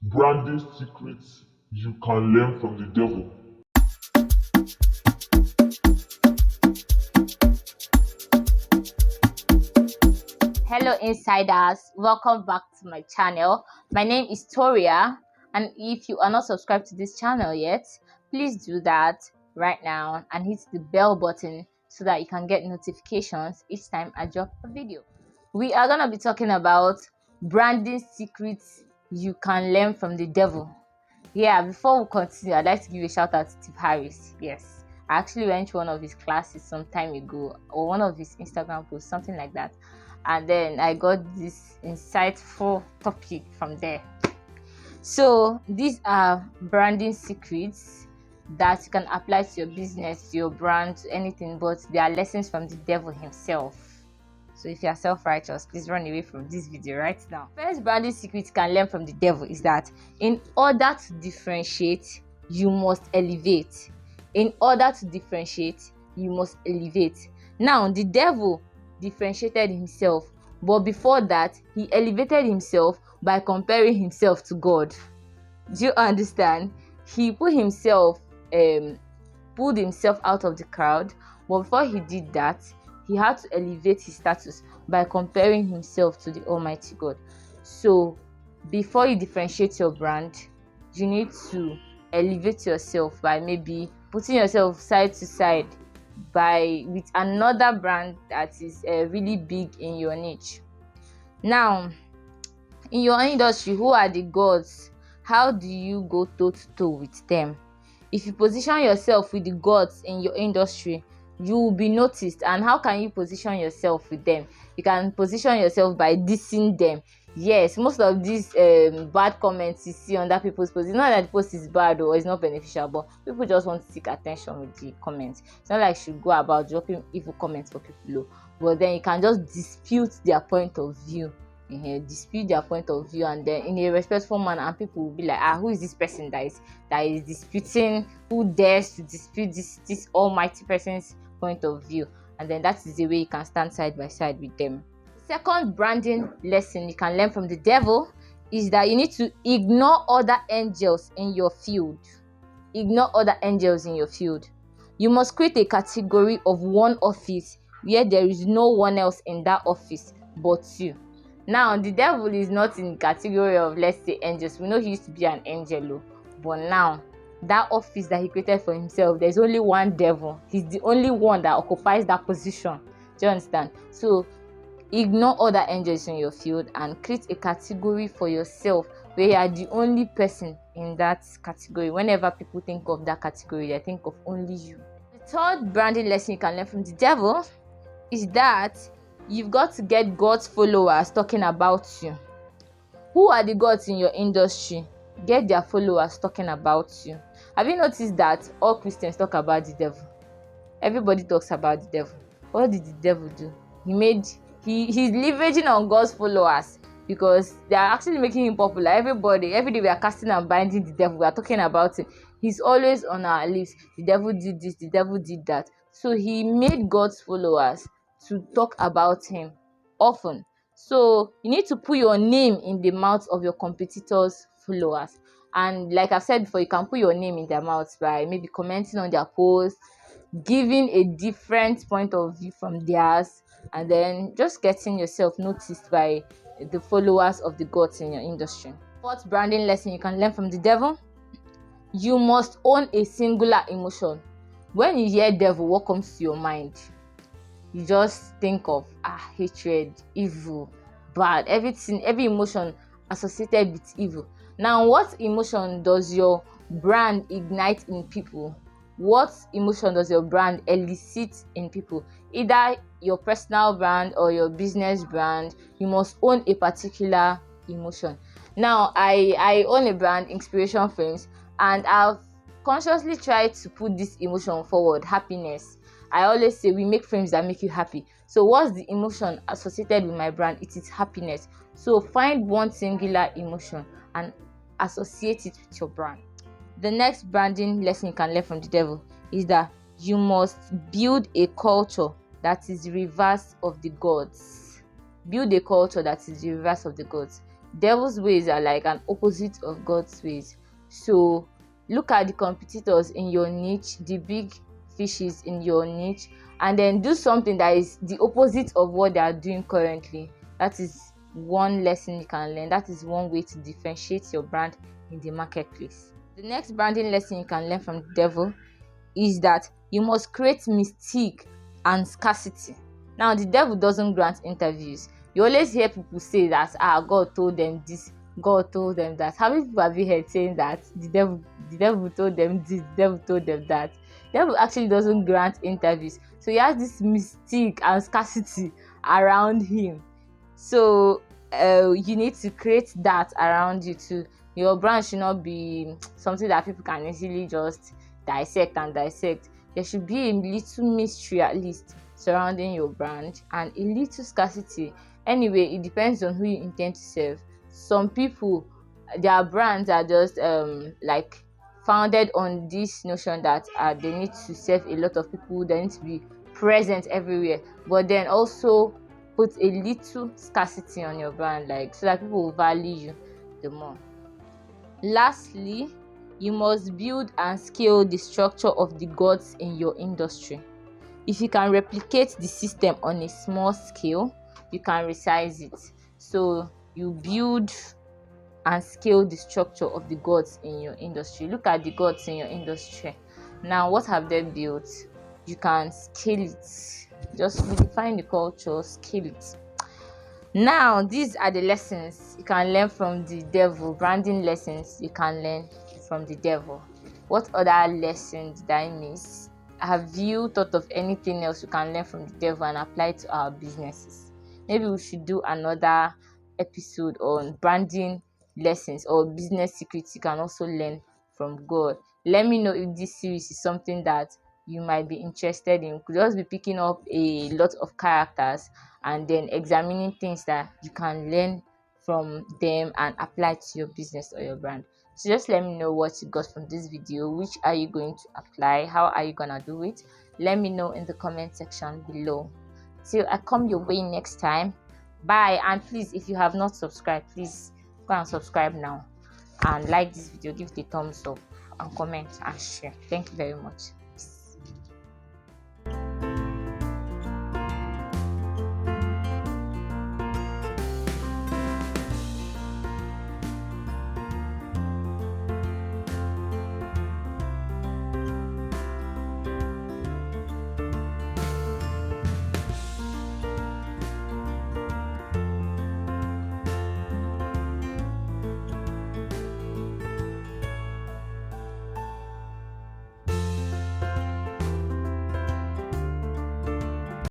Branding secrets you can learn from the devil. Hello insiders, welcome back to my channel. My name is Toria, and if you are not subscribed to this channel yet, please do that right now and hit the bell button so that you can get notifications each time I drop a video. We are going to be talking about branding secrets you can learn from the devil. Yeah, before we continue, I'd like to give a shout out to Steve Harris. Yes, I actually went to one of his classes some time ago, or one of his Instagram posts, something like that, and then I got this insightful topic from there. So these are branding secrets that you can apply to your business, to your brand, to anything, but they are lessons from the devil himself. So if you are self-righteous, please run away from this video right now. First branding secret you can learn from the devil is that in order to differentiate, you must elevate. In order to differentiate, you must elevate. Now, the devil differentiated himself, but before that, he elevated himself by comparing himself to God. Do you understand? He pulled himself out of the crowd, but before he did that, he had to elevate his status by comparing himself to the Almighty God. So before you differentiate your brand, you need to elevate yourself by maybe putting yourself side to side with another brand that is really big in your niche. Now, in your industry, who are the gods? How do you go toe to toe with them? If you position yourself with the gods in your industry, you will be noticed. And how can you position yourself with them? You can position yourself by dissing them. Yes, most of these bad comments you see under people's posts, it's not that the post is bad or it's not beneficial, but people just want to seek attention with the comments. It's not like you should go about dropping evil comments for people low, but then you can just dispute their point of view. Dispute their point of view, and then in a respectful manner, and people will be like, who is this person that is disputing? Who dares to dispute this almighty person's point of view? And then that is the way you can stand side by side with them. Second branding lesson you can learn from the devil is that you need to ignore other angels in your field. Ignore other angels in your field. You must create a category of one office where there is no one else in that office but you. Now, the devil is not in the category of, let's say, angels. We know he used to be an angel, but now that office that he created for himself, there's only one devil. He's the only one that occupies that position. Do you understand? So ignore other angels in your field and create a category for yourself where you are the only person in that category. Whenever people think of that category, they think of only you. The third branding lesson you can learn from the devil is that you've got to get God's followers talking about you. Who are the gods in your industry? Get their followers talking about you. Have you noticed that all Christians talk about the devil? Everybody talks about the devil. What did the devil do? He's leveraging on God's followers because they are actually making him popular. Every day we are casting and binding the devil. We are talking about him. He's always on our lips. The devil did this, the devil did that. So he made God's followers to talk about him often. So you need to put your name in the mouths of your competitors' followers. And like I've said before, you can put your name in their mouths by maybe commenting on their posts, giving a different point of view from theirs, and then just getting yourself noticed by the followers of the gods in your industry. Fourth branding lesson you can learn from the devil: you must own a singular emotion. When you hear devil, what comes to your mind? You just think of hatred, evil, bad, every emotion associated with evil. Now, what emotion does your brand ignite in people? What emotion does your brand elicit in people? Either your personal brand or your business brand, you must own a particular emotion. Now, I own a brand, Inspiration Frames, and I've consciously tried to put this emotion forward: happiness. I always say we make frames that make you happy. So what's the emotion associated with my brand? It is happiness. So find one singular emotion and associate it with your brand. The next branding lesson you can learn from the devil is that you must build a culture that is the reverse of the gods. Build a culture that is the reverse of the gods. Devil's ways are like an opposite of God's ways. So look at the competitors in your niche, the big fishes in your niche, and then do something that is the opposite of what they are doing currently. That is one lesson you can learn. That is one way to differentiate your brand in the marketplace. The next branding lesson you can learn from the devil is that you must create mystique and scarcity. Now, the devil doesn't grant interviews. You always hear people say that God told them this, God told them that. How many people have you heard saying that the devil told them this, the devil told them that? The devil actually doesn't grant interviews. So he has this mystique and scarcity around him. So you need to create that around you too. Your brand should not be something that people can easily just dissect. There should be a little mystery at least surrounding your brand and a little scarcity. Anyway, it depends on who you intend to serve. Some people, their brands are just like founded on this notion that they need to serve a lot of people, they need to be present everywhere, but then also put a little scarcity on your brand, like so that people will value you the more. Lastly, you must build and scale the structure of the gods in your industry. If you can replicate the system on a small scale, you can resize it. So you build and scale the structure of the gods in your industry. Look at the gods in your industry. Now, what have they built? You can scale it. Just redefine the culture, scale it. Now, these are the lessons you can learn from the devil, branding lessons you can learn from the devil. What other lessons did I miss? Have you thought of anything else you can learn from the devil and apply to our businesses? Maybe we should do another episode on branding lessons or business secrets you can also learn from God. Let me know if this series is something that you might be interested in. You could just be picking up a lot of characters and then examining things that you can learn from them and apply to your business or your brand. So just let me know what you got from this video. Which are you going to apply? How are you gonna do it? Let me know in the comment section below. Till I come your way next time, bye. And please, if you have not subscribed, please go and subscribe now and like this video, give it a thumbs up and comment and share. Thank you very much.